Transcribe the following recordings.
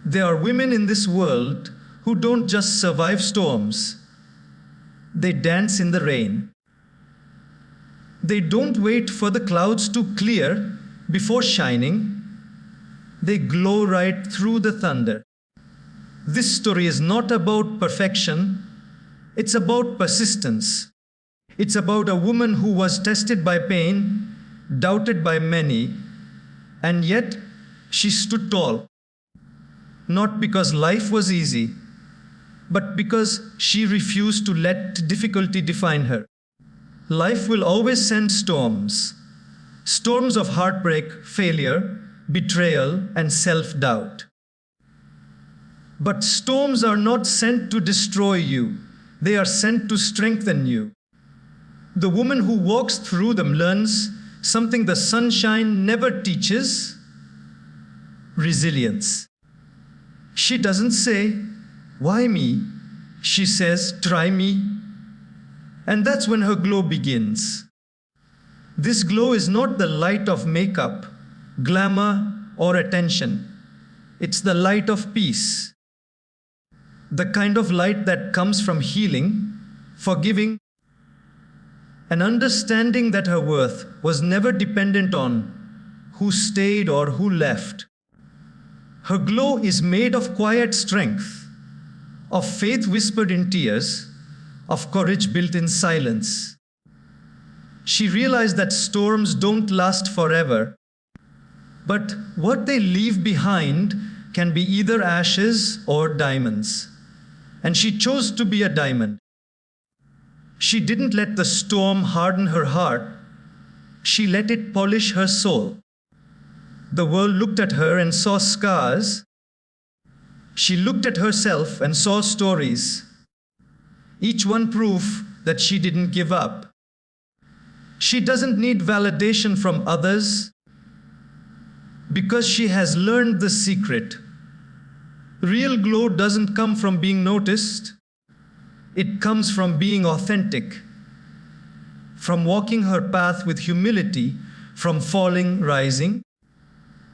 There are women in this world who don't just survive storms. They dance in the rain. They don't wait for the clouds to clear before shining. They glow right through the thunder. This story is not about perfection. It's about persistence. It's about a woman who was tested by pain, doubted by many, and yet she stood tall. Not because life was easy, but because she refused to let difficulty define her. Life will always send storms. Storms of heartbreak, failure, betrayal, and self-doubt. But storms are not sent to destroy you. They are sent to strengthen you. The woman who walks through them learns something the sunshine never teaches: resilience. She doesn't say, "Why me?" She says, "Try me." And that's when her glow begins. This glow is not the light of makeup, glamour, or attention. It's the light of peace. The kind of light that comes from healing, forgiving, and understanding that her worth was never dependent on who stayed or who left. Her glow is made of quiet strength, of faith whispered in tears, of courage built in silence. She realized that storms don't last forever, but what they leave behind can be either ashes or diamonds. And she chose to be a diamond. She didn't let the storm harden her heart. She let it polish her soul. The world looked at her and saw scars. She looked at herself and saw stories, each one proof that she didn't give up. She doesn't need validation from others because she has learned the secret. Real glow doesn't come from being noticed. It comes from being authentic, from walking her path with humility, from falling, rising,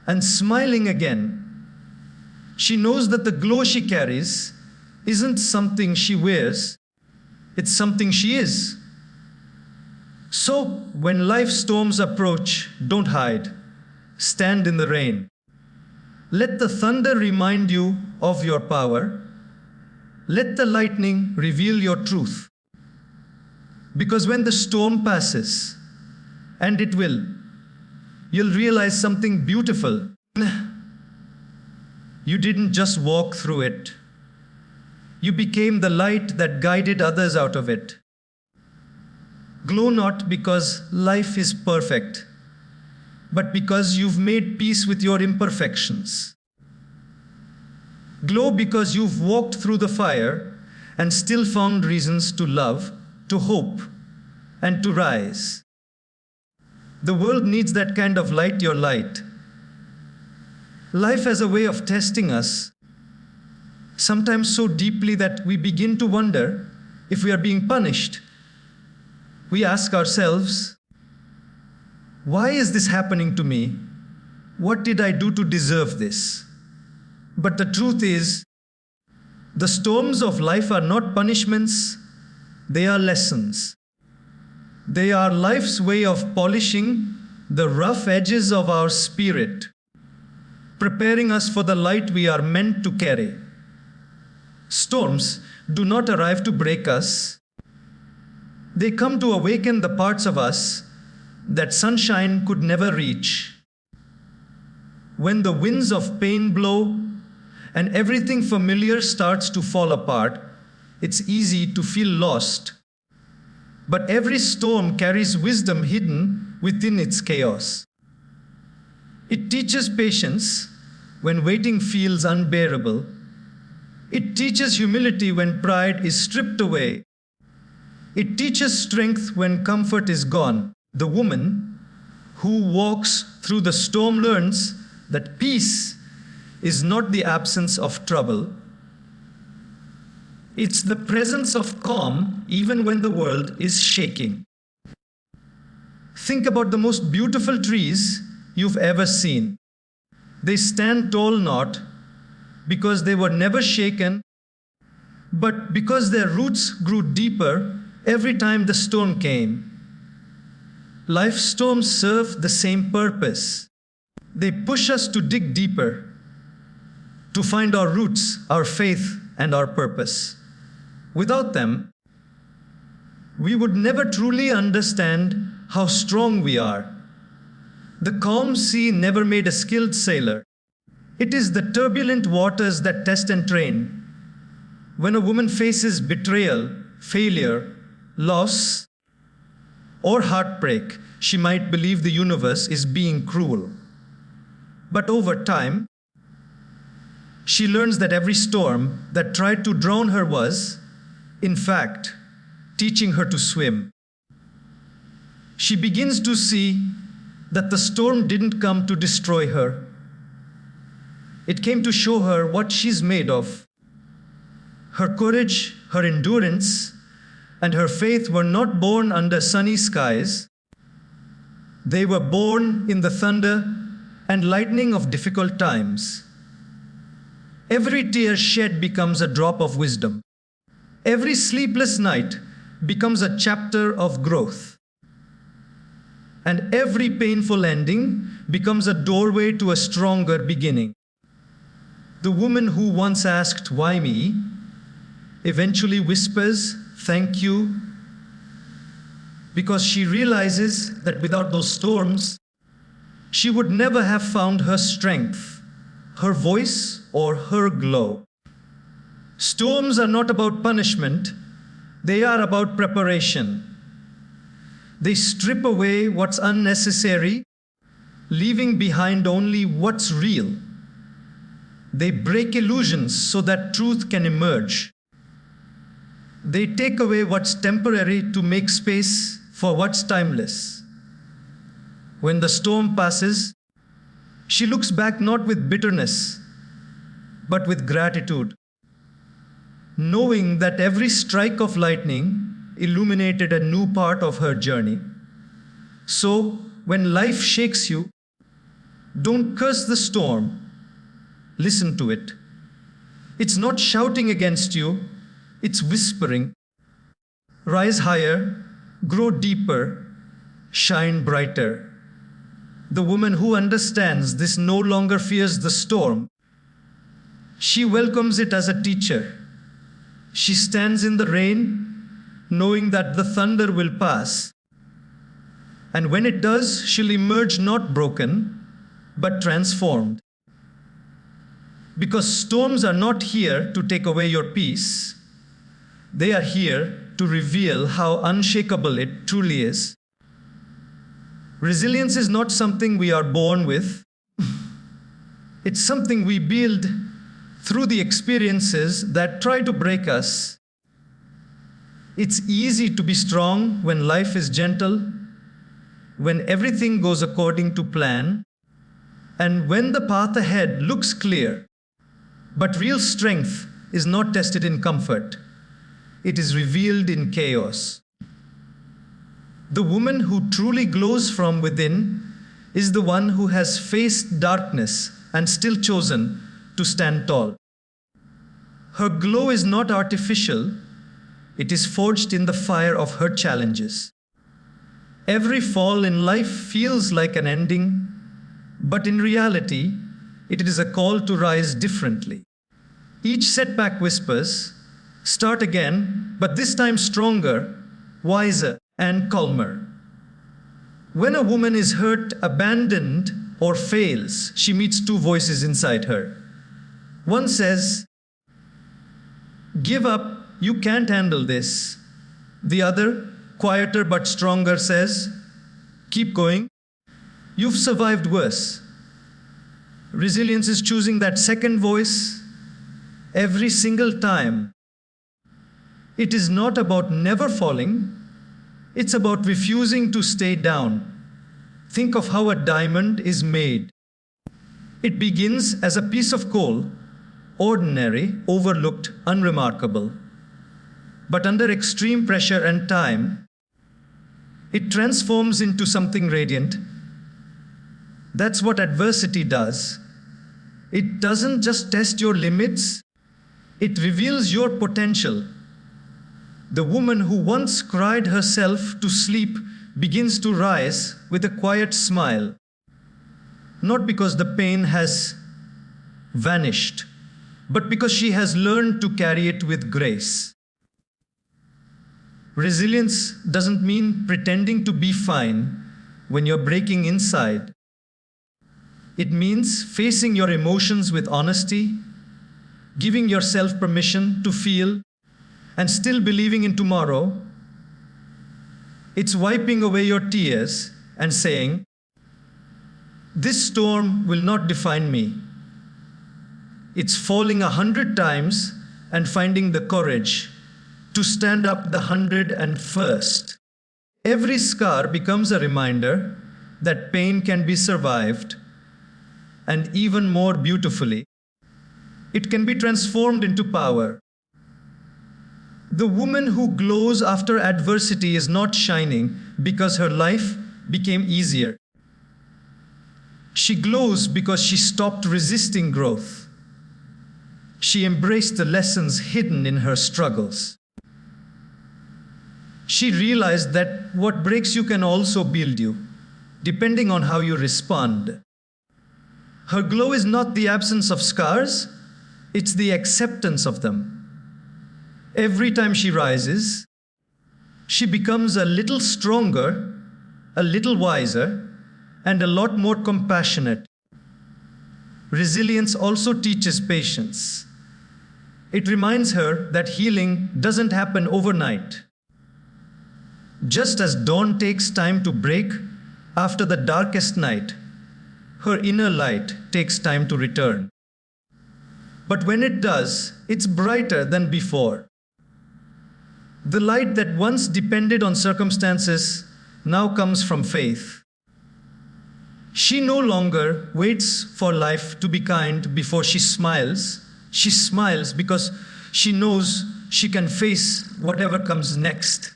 and smiling again. She knows that the glow she carries isn't something she wears, it's something she is. So, when life's storms approach, don't hide. Stand in the rain. Let the thunder remind you of your power. Let the lightning reveal your truth. Because when the storm passes, and it will, you'll realize something beautiful. You didn't just walk through it. You became the light that guided others out of it. Glow not because life is perfect, but because you've made peace with your imperfections. Glow because you've walked through the fire and still found reasons to love, to hope, and to rise. The world needs that kind of light, your light. Life has a way of testing us, sometimes so deeply that we begin to wonder if we are being punished. We ask ourselves, why is this happening to me? What did I do to deserve this? But the truth is, the storms of life are not punishments, they are lessons. They are life's way of polishing the rough edges of our spirit, preparing us for the light we are meant to carry. Storms do not arrive to break us. They come to awaken the parts of us that sunshine could never reach. When the winds of pain blow and everything familiar starts to fall apart, it's easy to feel lost. But every storm carries wisdom hidden within its chaos. It teaches patience when waiting feels unbearable. It teaches humility when pride is stripped away. It teaches strength when comfort is gone. The woman who walks through the storm learns that peace is not the absence of trouble. It's the presence of calm even when the world is shaking. Think about the most beautiful trees you've ever seen. They stand tall not because they were never shaken, but because their roots grew deeper every time the storm came. Life's storms serve the same purpose. They push us to dig deeper, to find our roots, our faith, and our purpose. Without them, we would never truly understand how strong we are. The calm sea never made a skilled sailor. It is the turbulent waters that test and train. When a woman faces betrayal, failure, loss, or heartbreak, she might believe the universe is being cruel. But over time, she learns that every storm that tried to drown her was, in fact, teaching her to swim. She begins to see that the storm didn't come to destroy her. It came to show her what she's made of. Her courage, her endurance, and her faith were not born under sunny skies. They were born in the thunder and lightning of difficult times. Every tear shed becomes a drop of wisdom. Every sleepless night becomes a chapter of growth. And every painful ending becomes a doorway to a stronger beginning. The woman who once asked, "Why me?" eventually whispers, "Thank you," because she realizes that without those storms, she would never have found her strength, her voice, or her glow. Storms are not about punishment, they are about preparation. They strip away what's unnecessary, leaving behind only what's real. They break illusions so that truth can emerge. They take away what's temporary to make space for what's timeless. When the storm passes, she looks back not with bitterness, but with gratitude, knowing that every strike of lightning illuminated a new part of her journey. So, when life shakes you, don't curse the storm. Listen to it. It's not shouting against you, it's whispering. Rise higher, grow deeper, shine brighter. The woman who understands this no longer fears the storm. She welcomes it as a teacher. She stands in the rain, knowing that the thunder will pass. And when it does, she'll emerge not broken, but transformed. Because storms are not here to take away your peace. They are here to reveal how unshakable it truly is. Resilience is not something we are born with. It's something we build through the experiences that try to break us. It's easy to be strong when life is gentle, when everything goes according to plan, and when the path ahead looks clear. But real strength is not tested in comfort. It is revealed in chaos. The woman who truly glows from within is the one who has faced darkness and still chosen to stand tall. Her glow is not artificial. It is forged in the fire of her challenges. Every fall in life feels like an ending, but in reality, it is a call to rise differently. Each setback whispers, "Start again, but this time stronger, wiser, and calmer." When a woman is hurt, abandoned, or fails, she meets two voices inside her. One says, "Give up, you can't handle this." The other, quieter but stronger, says, "Keep going, you've survived worse." Resilience is choosing that second voice every single time. It is not about never falling, it's about refusing to stay down. Think of how a diamond is made. It begins as a piece of coal, ordinary, overlooked, unremarkable. But under extreme pressure and time, it transforms into something radiant. That's what adversity does. It doesn't just test your limits, it reveals your potential. The woman who once cried herself to sleep begins to rise with a quiet smile, not because the pain has vanished, but because she has learned to carry it with grace. Resilience doesn't mean pretending to be fine when you're breaking inside. It means facing your emotions with honesty, giving yourself permission to feel, and still believing in tomorrow. It's wiping away your tears and saying, "This storm will not define me." It's falling 100 times and finding the courage to stand up the 101st. Every scar becomes a reminder that pain can be survived, and even more beautifully, it can be transformed into power. The woman who glows after adversity is not shining because her life became easier. She glows because she stopped resisting growth. She embraced the lessons hidden in her struggles. She realized that what breaks you can also build you, depending on how you respond. Her glow is not the absence of scars, it's the acceptance of them. Every time she rises, she becomes a little stronger, a little wiser, and a lot more compassionate. Resilience also teaches patience. It reminds her that healing doesn't happen overnight. Just as dawn takes time to break after the darkest night, her inner light takes time to return. But when it does, it's brighter than before. The light that once depended on circumstances now comes from faith. She no longer waits for life to be kind before she smiles. She smiles because she knows she can face whatever comes next.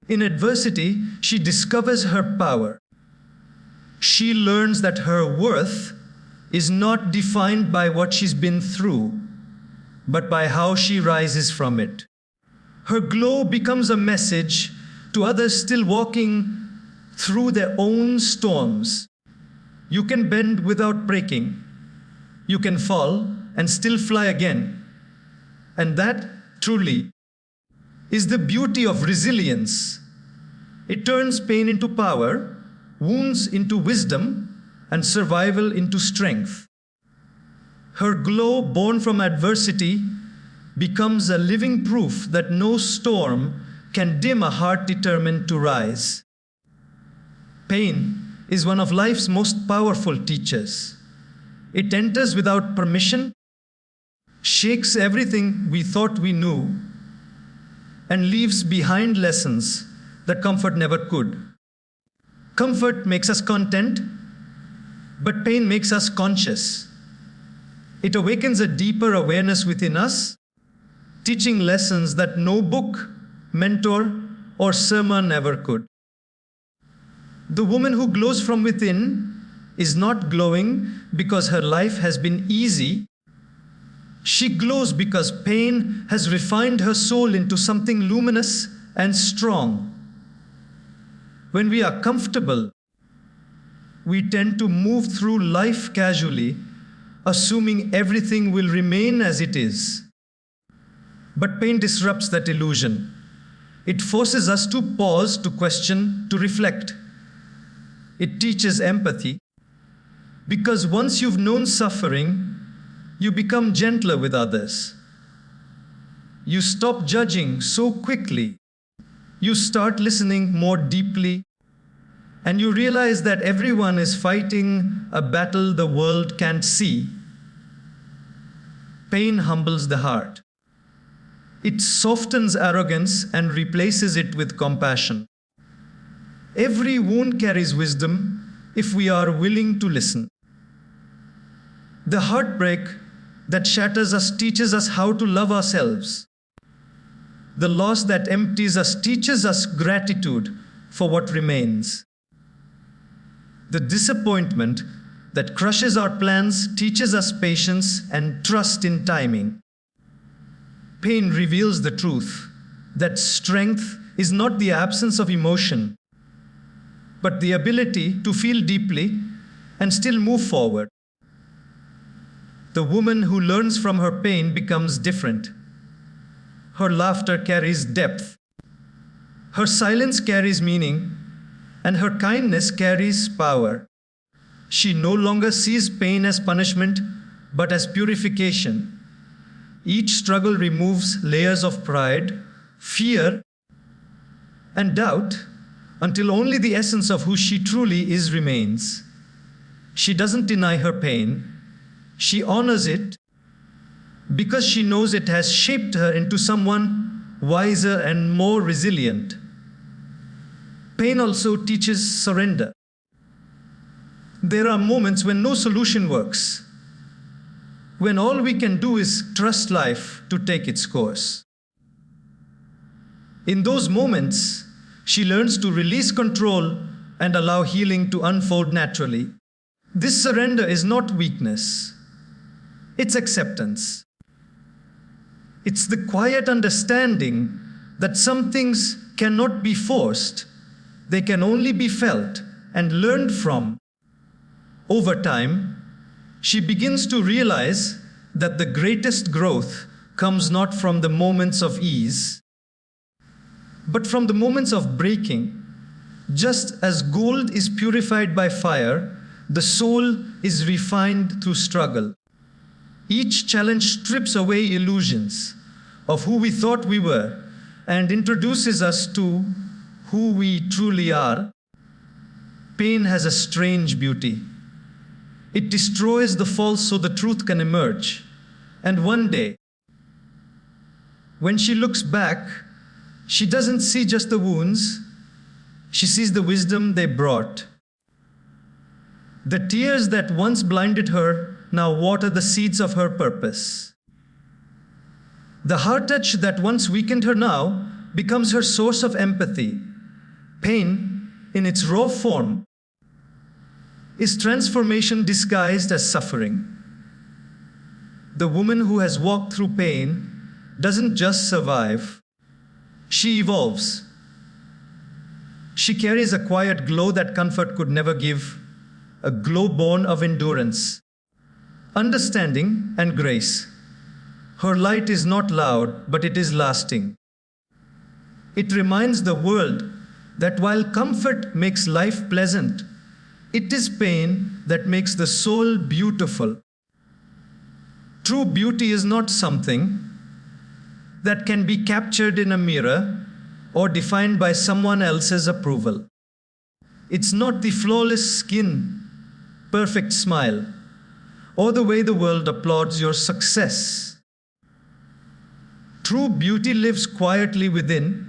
In adversity, she discovers her power. She learns that her worth is not defined by what she's been through, but by how she rises from it. Her glow becomes a message to others still walking through their own storms. You can bend without breaking. You can fall and still fly again. And that, truly, is the beauty of resilience. It turns pain into power, wounds into wisdom, and survival into strength. Her glow, born from adversity, becomes a living proof that no storm can dim a heart determined to rise. Pain is one of life's most powerful teachers. It enters without permission, shakes everything we thought we knew, and leaves behind lessons that comfort never could. Comfort makes us content, but pain makes us conscious. It awakens a deeper awareness within us, teaching lessons that no book, mentor, or sermon ever could. The woman who glows from within is not glowing because her life has been easy. She glows because pain has refined her soul into something luminous and strong. When we are comfortable, we tend to move through life casually, assuming everything will remain as it is. But pain disrupts that illusion. It forces us to pause, to question, to reflect. It teaches empathy, because once you've known suffering, you become gentler with others. You stop judging so quickly. You start listening more deeply, and you realize that everyone is fighting a battle the world can't see. Pain humbles the heart. It softens arrogance and replaces it with compassion. Every wound carries wisdom if we are willing to listen. The heartbreak that shatters us teaches us how to love ourselves. The loss that empties us teaches us gratitude for what remains. The disappointment that crushes our plans, teaches us patience and trust in timing. Pain reveals the truth that strength is not the absence of emotion, but the ability to feel deeply and still move forward. The woman who learns from her pain becomes different. Her laughter carries depth. Her silence carries meaning, and her kindness carries power. She no longer sees pain as punishment, but as purification. Each struggle removes layers of pride, fear, and doubt until only the essence of who she truly is remains. She doesn't deny her pain. She honors it because she knows it has shaped her into someone wiser and more resilient. Pain also teaches surrender. There are moments when no solution works, when all we can do is trust life to take its course. In those moments, she learns to release control and allow healing to unfold naturally. This surrender is not weakness, it's acceptance. It's the quiet understanding that some things cannot be forced, they can only be felt and learned from. Over time, she begins to realize that the greatest growth comes not from the moments of ease, but from the moments of breaking. Just as gold is purified by fire, the soul is refined through struggle. Each challenge strips away illusions of who we thought we were and introduces us to who we truly are. Pain has a strange beauty. It destroys the false so the truth can emerge. And one day, when she looks back, she doesn't see just the wounds, she sees the wisdom they brought. The tears that once blinded her now water the seeds of her purpose. The heart touch that once weakened her now becomes her source of empathy. Pain, in its raw form, is transformation disguised as suffering. The woman who has walked through pain doesn't just survive, she evolves. She carries a quiet glow that comfort could never give, a glow born of endurance, understanding, and grace. Her light is not loud, but it is lasting. It reminds the world that while comfort makes life pleasant, it is pain that makes the soul beautiful. True beauty is not something that can be captured in a mirror or defined by someone else's approval. It's not the flawless skin, perfect smile, or the way the world applauds your success. True beauty lives quietly within.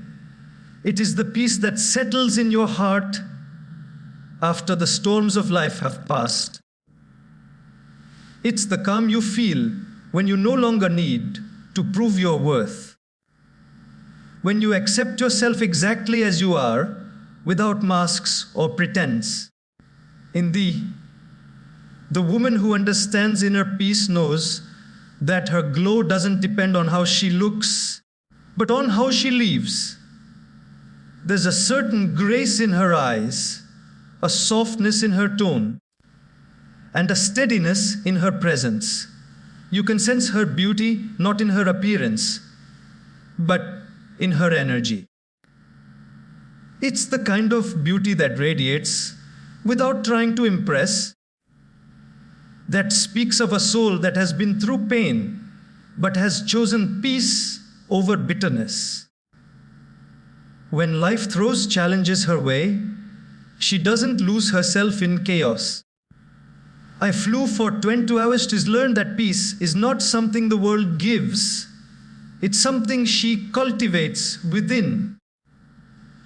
It is the peace that settles in your heart after the storms of life have passed. It's the calm you feel when you no longer need to prove your worth. When you accept yourself exactly as you are, without masks or pretense. In thee, the woman who understands inner peace knows that her glow doesn't depend on how she looks, but on how she lives. There's a certain grace in her eyes, a softness in her tone, and a steadiness in her presence. You can sense her beauty not in her appearance, but in her energy. It's the kind of beauty that radiates without trying to impress, that speaks of a soul that has been through pain, but has chosen peace over bitterness. When life throws challenges her way, she doesn't lose herself in chaos. I flew for 22 hours to learn that peace is not something the world gives. It's something she cultivates within.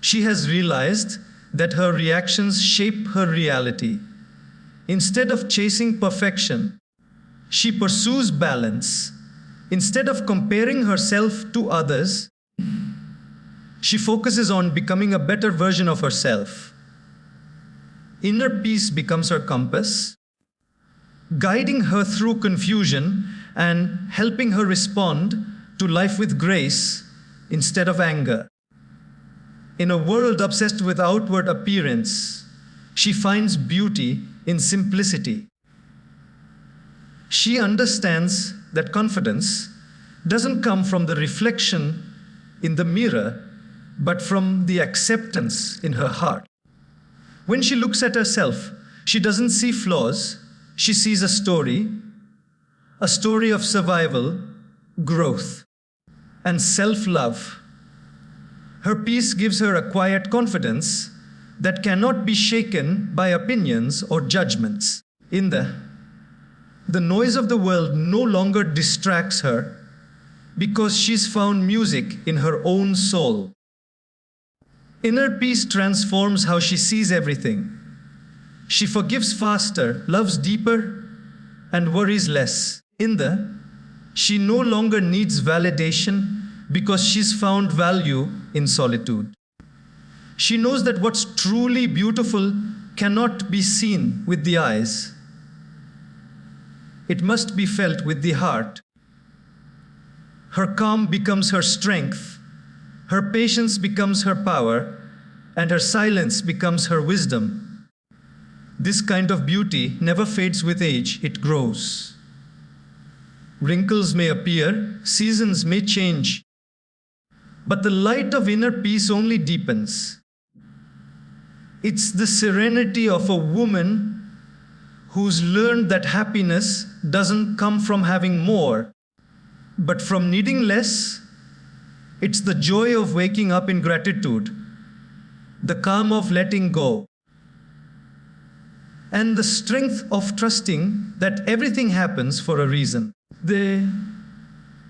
She has realized that her reactions shape her reality. Instead of chasing perfection, she pursues balance. Instead of comparing herself to others, she focuses on becoming a better version of herself. Inner peace becomes her compass, guiding her through confusion and helping her respond to life with grace instead of anger. In a world obsessed with outward appearance, she finds beauty in simplicity. She understands that confidence doesn't come from the reflection in the mirror, but from the acceptance in her heart. When she looks at herself, she doesn't see flaws, she sees a story of survival, growth, and self-love. Her peace gives her a quiet confidence that cannot be shaken by opinions or judgments. The noise of the world no longer distracts her because she's found music in her own soul. Inner peace transforms how she sees everything. She forgives faster, loves deeper, and worries less. She no longer needs validation because she's found value in solitude. She knows that what's truly beautiful cannot be seen with the eyes. It must be felt with the heart. Her calm becomes her strength, her patience becomes her power, and her silence becomes her wisdom. This kind of beauty never fades with age, it grows. Wrinkles may appear, seasons may change, but the light of inner peace only deepens. It's the serenity of a woman who's learned that happiness doesn't come from having more, but from needing less. It's the joy of waking up in gratitude, the calm of letting go, and the strength of trusting that everything happens for a reason. The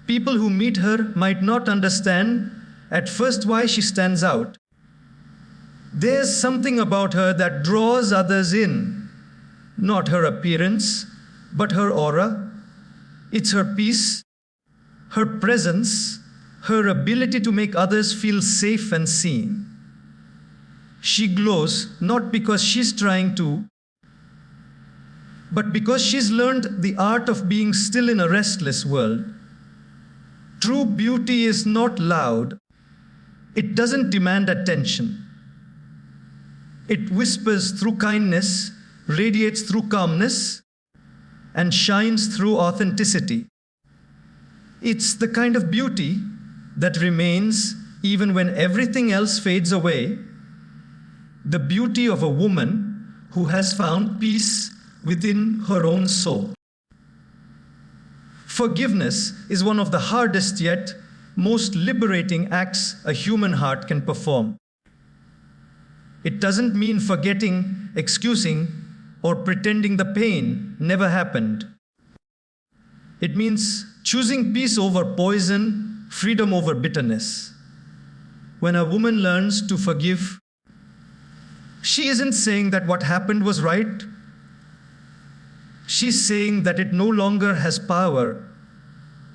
people who meet her might not understand at first why she stands out. There's something about her that draws others in, not her appearance, but her aura. It's her peace, her presence, her ability to make others feel safe and seen. She glows not because she's trying to, but because she's learned the art of being still in a restless world. True beauty is not loud. It doesn't demand attention. It whispers through kindness, radiates through calmness, and shines through authenticity. It's the kind of beauty that remains even when everything else fades away. The beauty of a woman who has found peace within her own soul. Forgiveness is one of the hardest yet most liberating acts a human heart can perform. It doesn't mean forgetting, excusing, or pretending the pain never happened. It means choosing peace over poison, freedom over bitterness. When a woman learns to forgive, she isn't saying that what happened was right. She's saying that it no longer has power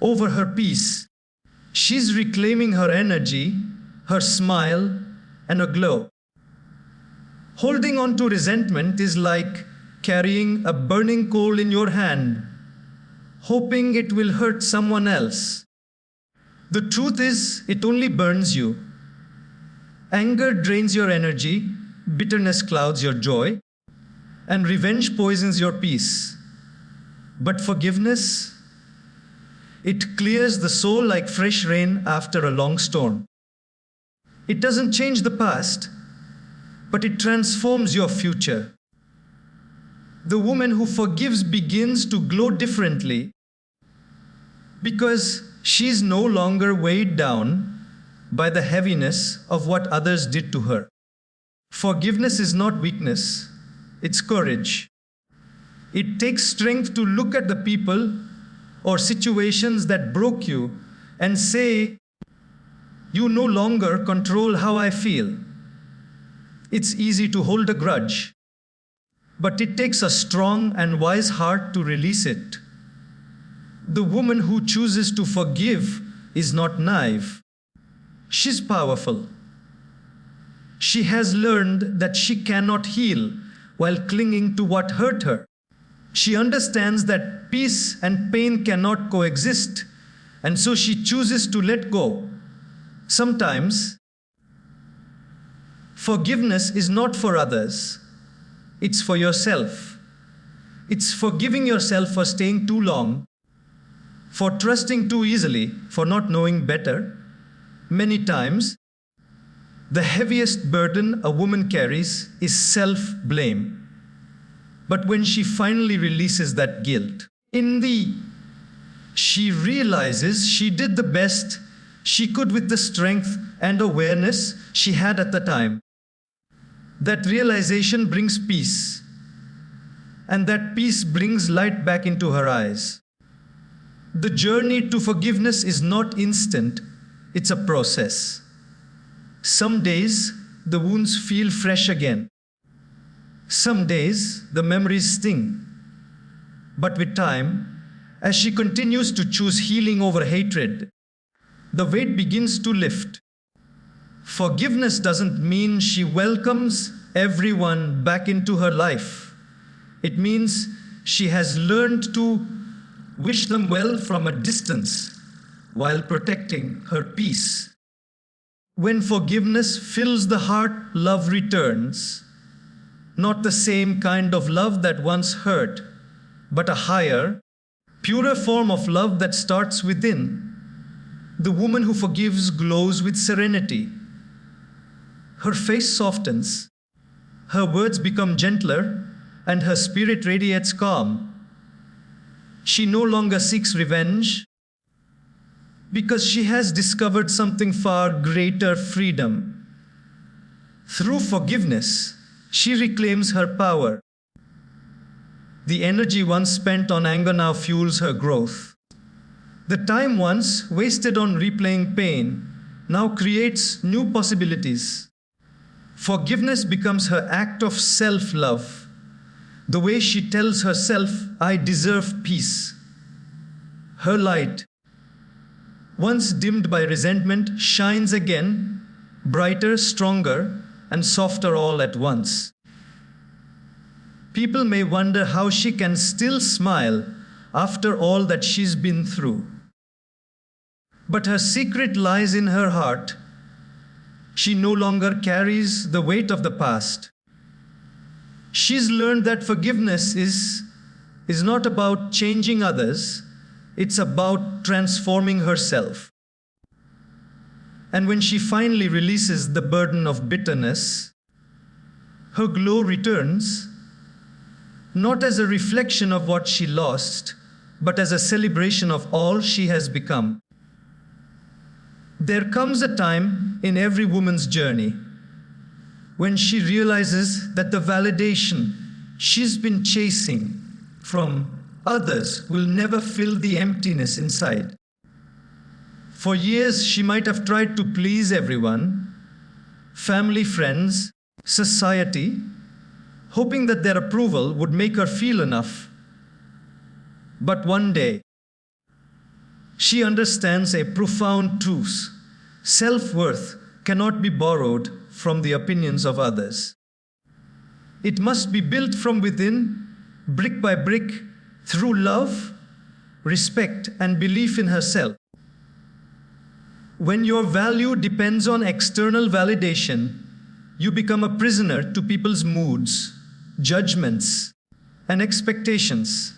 over her peace. She's reclaiming her energy, her smile, and her glow. Holding on to resentment is like carrying a burning coal in your hand, hoping it will hurt someone else. The truth is, it only burns you. Anger drains your energy, bitterness clouds your joy, and revenge poisons your peace. But forgiveness, it clears the soul like fresh rain after a long storm. It doesn't change the past, but it transforms your future. The woman who forgives begins to glow differently because she's no longer weighed down by the heaviness of what others did to her. Forgiveness is not weakness, it's courage. It takes strength to look at the people or situations that broke you and say, "You no longer control how I feel." It's easy to hold a grudge, but it takes a strong and wise heart to release it. The woman who chooses to forgive is not naive. She's powerful. She has learned that she cannot heal while clinging to what hurt her. She understands that peace and pain cannot coexist, and so she chooses to let go. Sometimes, forgiveness is not for others, it's for yourself. It's forgiving yourself for staying too long, for trusting too easily, for not knowing better. Many times, the heaviest burden a woman carries is self-blame. But when she finally releases that guilt, she realizes she did the best she could with the strength and awareness she had at the time. That realization brings peace, and that peace brings light back into her eyes. The journey to forgiveness is not instant, it's a process. Some days, the wounds feel fresh again. Some days, the memories sting. But with time, as she continues to choose healing over hatred, the weight begins to lift. Forgiveness doesn't mean she welcomes everyone back into her life. It means she has learned to wish them well from a distance while protecting her peace. When forgiveness fills the heart, love returns. Not the same kind of love that once hurt, but a higher, purer form of love that starts within. The woman who forgives glows with serenity. Her face softens, her words become gentler, and her spirit radiates calm. She no longer seeks revenge because she has discovered something far greater: freedom. Through forgiveness, she reclaims her power. The energy once spent on anger now fuels her growth. The time once wasted on replaying pain now creates new possibilities. Forgiveness becomes her act of self-love, the way she tells herself, "I deserve peace." Her light, once dimmed by resentment, shines again, brighter, stronger, and softer all at once. People may wonder how she can still smile after all that she's been through. But her secret lies in her heart. She no longer carries the weight of the past. She's learned that forgiveness is not about changing others, it's about transforming herself. And when she finally releases the burden of bitterness, her glow returns, not as a reflection of what she lost, but as a celebration of all she has become. There comes a time in every woman's journey when she realizes that the validation she's been chasing from others will never fill the emptiness inside. For years, she might have tried to please everyone, family, friends, society, hoping that their approval would make her feel enough. But one day, she understands a profound truth. Self-worth cannot be borrowed from the opinions of others. It must be built from within, brick by brick, through love, respect, and belief in herself. When your value depends on external validation, you become a prisoner to people's moods, judgments, and expectations.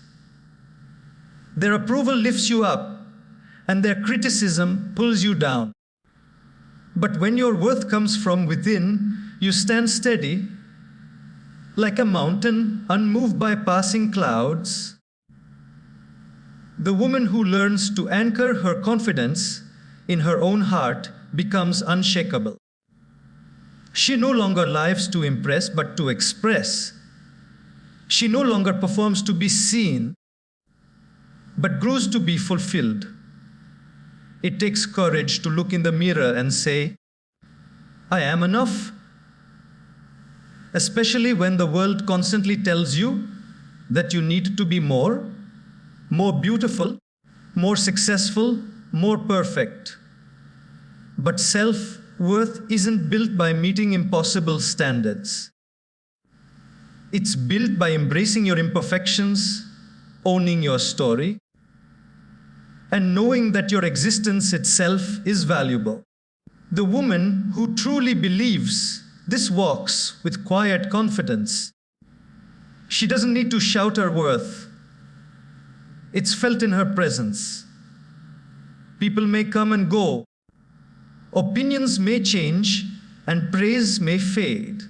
Their approval lifts you up, and their criticism pulls you down. But when your worth comes from within, you stand steady, like a mountain unmoved by passing clouds. The woman who learns to anchor her confidence in her own heart becomes unshakable. She no longer lives to impress, but to express. She no longer performs to be seen, but grows to be fulfilled. It takes courage to look in the mirror and say, "I am enough." Especially when the world constantly tells you that you need to be more beautiful, more successful, more perfect. But self-worth isn't built by meeting impossible standards. It's built by embracing your imperfections, owning your story, and knowing that your existence itself is valuable. The woman who truly believes this walks with quiet confidence. She doesn't need to shout her worth. It's felt in her presence. People may come and go. Opinions may change and praise may fade.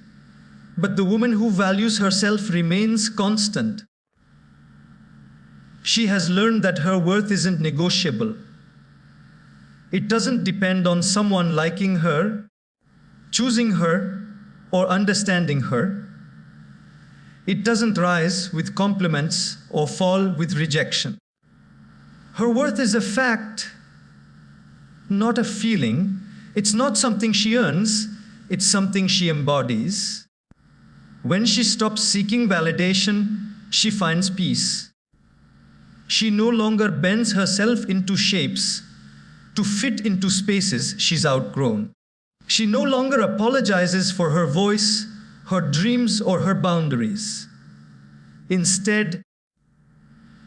But the woman who values herself remains constant. She has learned that her worth isn't negotiable. It doesn't depend on someone liking her, choosing her, or understanding her. It doesn't rise with compliments or fall with rejection. Her worth is a fact, not a feeling. It's not something she earns, it's something she embodies. When she stops seeking validation, she finds peace. She no longer bends herself into shapes to fit into spaces she's outgrown. She no longer apologizes for her voice, her dreams, or her boundaries. Instead,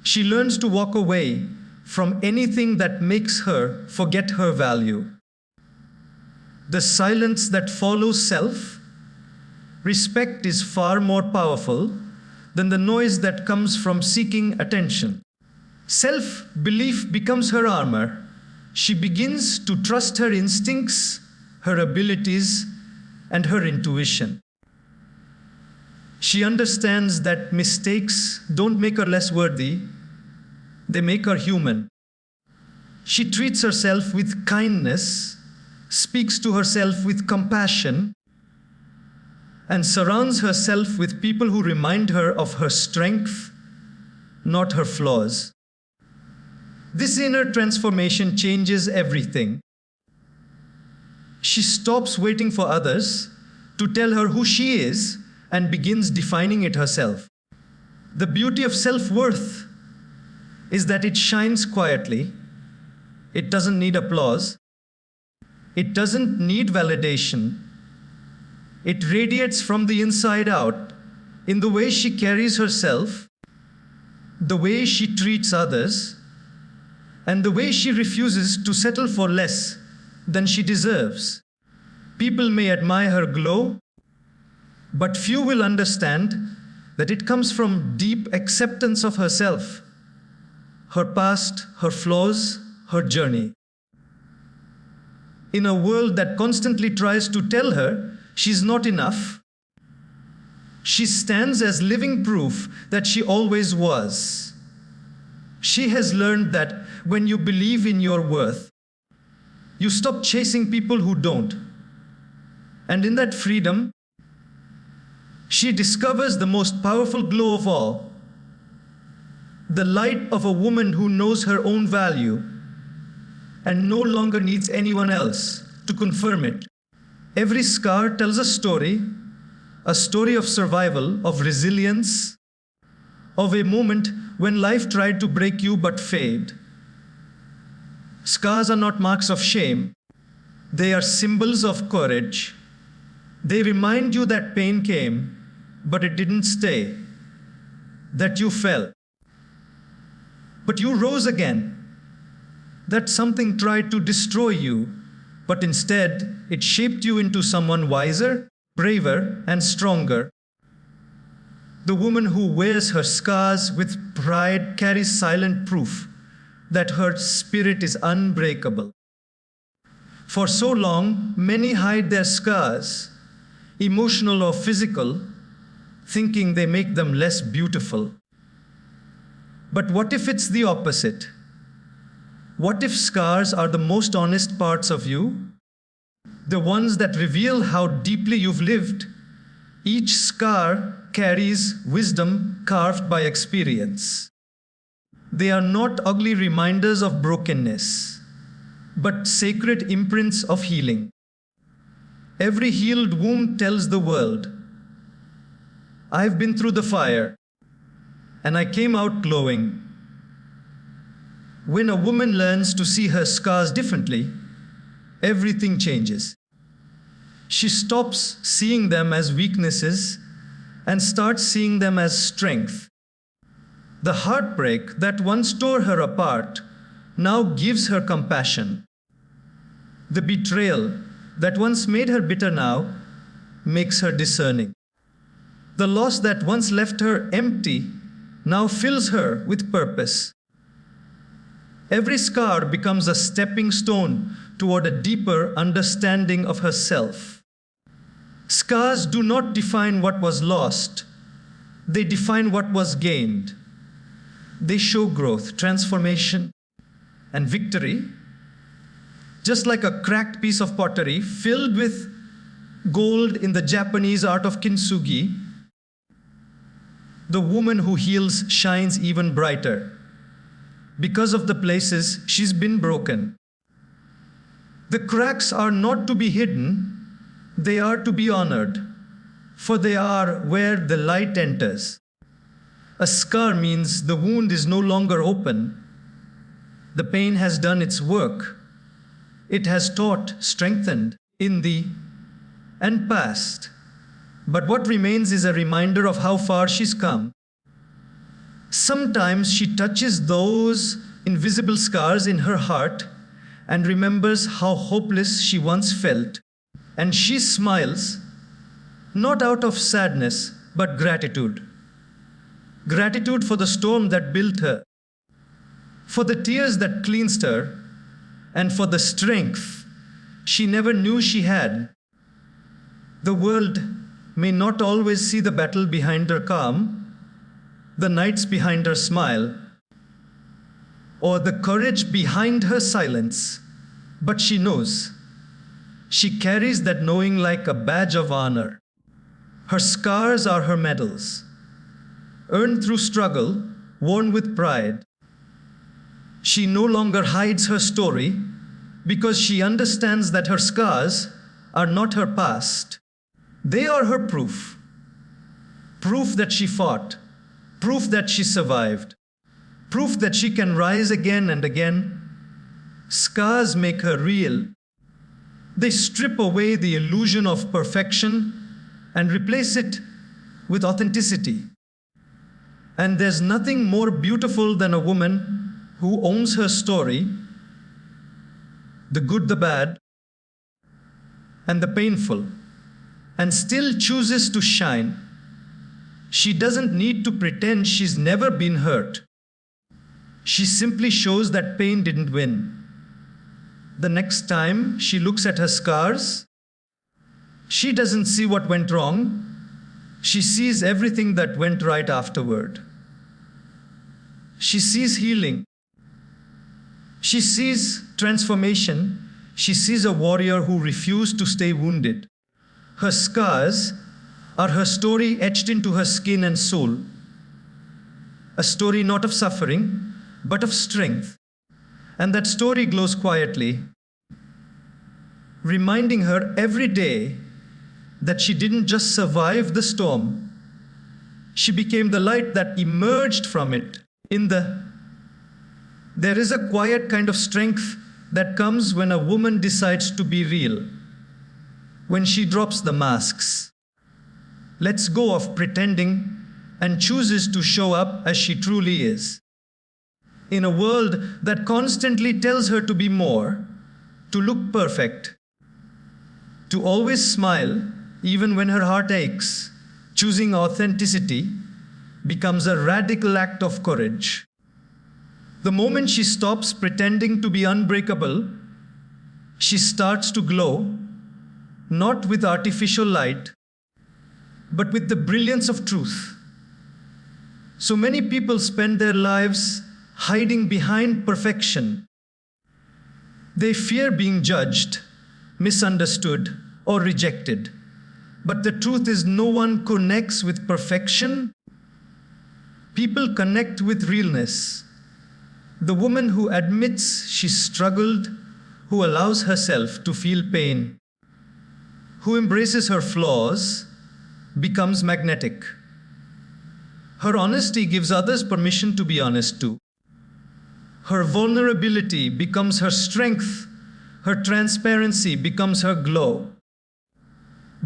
she learns to walk away from anything that makes her forget her value. The silence that follows self-respect is far more powerful than the noise that comes from seeking attention. Self-belief becomes her armor. She begins to trust her instincts, her abilities, and her intuition. She understands that mistakes don't make her less worthy, they make her human. She treats herself with kindness, speaks to herself with compassion, and surrounds herself with people who remind her of her strength, not her flaws. This inner transformation changes everything. She stops waiting for others to tell her who she is and begins defining it herself. The beauty of self-worth is that it shines quietly. It doesn't need applause. It doesn't need validation. It radiates from the inside out in the way she carries herself, the way she treats others, and the way she refuses to settle for less than she deserves. People may admire her glow, but few will understand that it comes from deep acceptance of herself, her past, her flaws, her journey. In a world that constantly tries to tell her she's not enough, she stands as living proof that she always was. She has learned that when you believe in your worth, you stop chasing people who don't. And in that freedom, she discovers the most powerful glow of all, the light of a woman who knows her own value and no longer needs anyone else to confirm it. Every scar tells a story of survival, of resilience, of a moment when life tried to break you but failed. Scars are not marks of shame. They are symbols of courage. They remind you that pain came, but it didn't stay, that you fell, but you rose again, that something tried to destroy you, but instead it shaped you into someone wiser, braver, and stronger. The woman who wears her scars with pride carries silent proof that her spirit is unbreakable. For so long, many hide their scars, emotional or physical, thinking they make them less beautiful. But what if it's the opposite? What if scars are the most honest parts of you? The ones that reveal how deeply you've lived. Each scar carries wisdom carved by experience. They are not ugly reminders of brokenness, but sacred imprints of healing. Every healed wound tells the world, I've been through the fire, and I came out glowing. When a woman learns to see her scars differently, everything changes. She stops seeing them as weaknesses and starts seeing them as strength. The heartbreak that once tore her apart now gives her compassion. The betrayal that once made her bitter now makes her discerning. The loss that once left her empty now fills her with purpose. Every scar becomes a stepping stone toward a deeper understanding of herself. Scars do not define what was lost, they define what was gained. They show growth, transformation, and victory. Just like a cracked piece of pottery filled with gold in the Japanese art of kintsugi, the woman who heals shines even brighter because of the places she's been broken. The cracks are not to be hidden, they are to be honored, for they are where the light enters. A scar means the wound is no longer open. The pain has done its work. It has taught, strengthened in thee, and passed. But what remains is a reminder of how far she's come. Sometimes she touches those invisible scars in her heart and remembers how hopeless she once felt, and she smiles, not out of sadness, but gratitude. Gratitude for the storm that built her, for the tears that cleansed her, and for the strength she never knew she had. The world may not always see the battle behind her calm, the nights behind her smile, or the courage behind her silence, but she knows. She carries that knowing like a badge of honor. Her scars are her medals, earned through struggle, worn with pride. She no longer hides her story because she understands that her scars are not her past. They are her proof. Proof that she fought, proof that she survived, proof that she can rise again and again. Scars make her real. They strip away the illusion of perfection and replace it with authenticity. And there's nothing more beautiful than a woman who owns her story, the good, the bad, and the painful, and still chooses to shine. She doesn't need to pretend she's never been hurt. She simply shows that pain didn't win. The next time she looks at her scars, she doesn't see what went wrong. She sees everything that went right afterward. She sees healing. She sees transformation. She sees a warrior who refused to stay wounded. Her scars are her story etched into her skin and soul. A story not of suffering, but of strength. And that story glows quietly, reminding her every day that she didn't just survive the storm. She became the light that emerged from it. There is a quiet kind of strength that comes when a woman decides to be real, when she drops the masks, lets go of pretending, and chooses to show up as she truly is. In a world that constantly tells her to be more, to look perfect, to always smile even when her heart aches, choosing authenticity becomes a radical act of courage. The moment she stops pretending to be unbreakable, she starts to glow, not with artificial light, but with the brilliance of truth. So many people spend their lives hiding behind perfection. They fear being judged, misunderstood, or rejected. But the truth is, no one connects with perfection. People connect with realness. The woman who admits she struggled, who allows herself to feel pain, who embraces her flaws, becomes magnetic. Her honesty gives others permission to be honest too. Her vulnerability becomes her strength. Her transparency becomes her glow.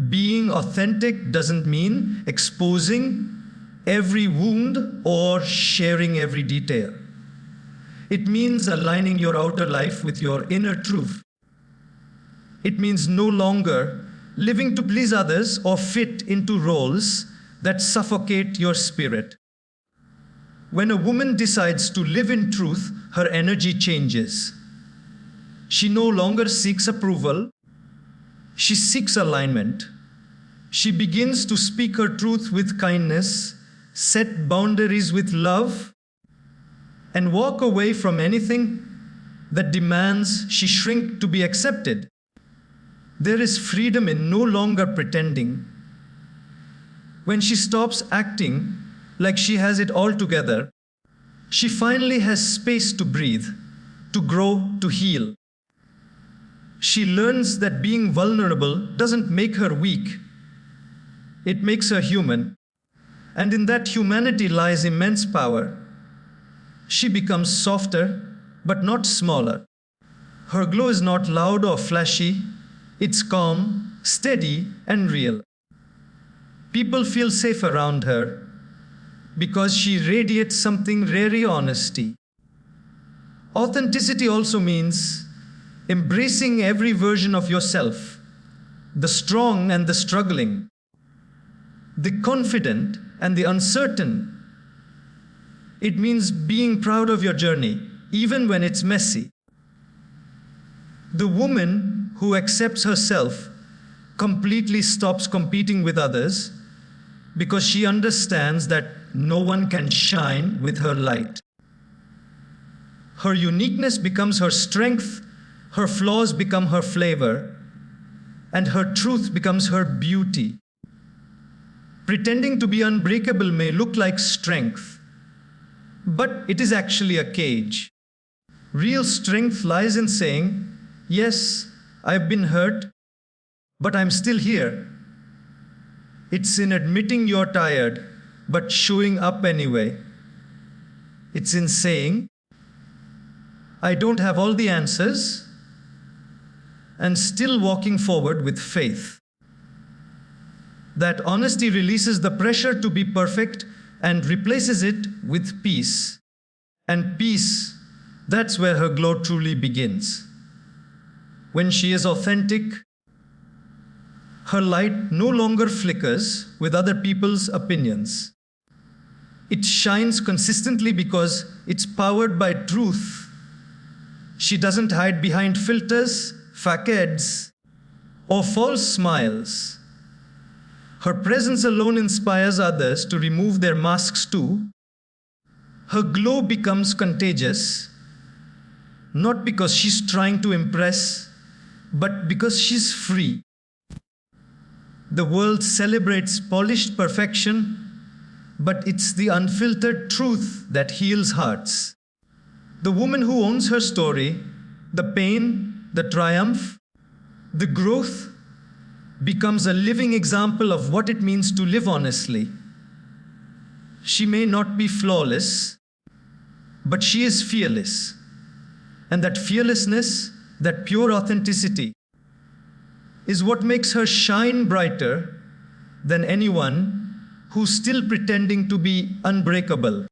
Being authentic doesn't mean exposing every wound or sharing every detail. It means aligning your outer life with your inner truth. It means no longer living to please others or fit into roles that suffocate your spirit. When a woman decides to live in truth, her energy changes. She no longer seeks approval. She seeks alignment. She begins to speak her truth with kindness, set boundaries with love, and walk away from anything that demands she shrink to be accepted. There is freedom in no longer pretending. When she stops acting like she has it all together, she finally has space to breathe, to grow, to heal. She learns that being vulnerable doesn't make her weak. It makes her human. And in that humanity lies immense power. She becomes softer, but not smaller. Her glow is not loud or flashy. It's calm, steady, and real. People feel safe around her because she radiates something rare honesty. Authenticity also means embracing every version of yourself, the strong and the struggling, the confident and the uncertain. It means being proud of your journey, even when it's messy. The woman who accepts herself completely stops competing with others because she understands that no one can shine with her light. Her uniqueness becomes her strength, her flaws become her flavor, and her truth becomes her beauty. Pretending to be unbreakable may look like strength, but it is actually a cage. Real strength lies in saying, yes, I've been hurt, but I'm still here. It's in admitting you're tired, but showing up anyway. It's in saying, I don't have all the answers, and still walking forward with faith. That honesty releases the pressure to be perfect and replaces it with peace. And peace, that's where her glow truly begins. When she is authentic, her light no longer flickers with other people's opinions. It shines consistently because it's powered by truth. She doesn't hide behind filters, facades, or false smiles. Her presence alone inspires others to remove their masks too. Her glow becomes contagious, not because she's trying to impress, but because she's free. The world celebrates polished perfection, but it's the unfiltered truth that heals hearts. The woman who owns her story, the pain, the triumph, the growth, becomes a living example of what it means to live honestly. She may not be flawless, but she is fearless. And that fearlessness, that pure authenticity, is what makes her shine brighter than anyone who's still pretending to be unbreakable.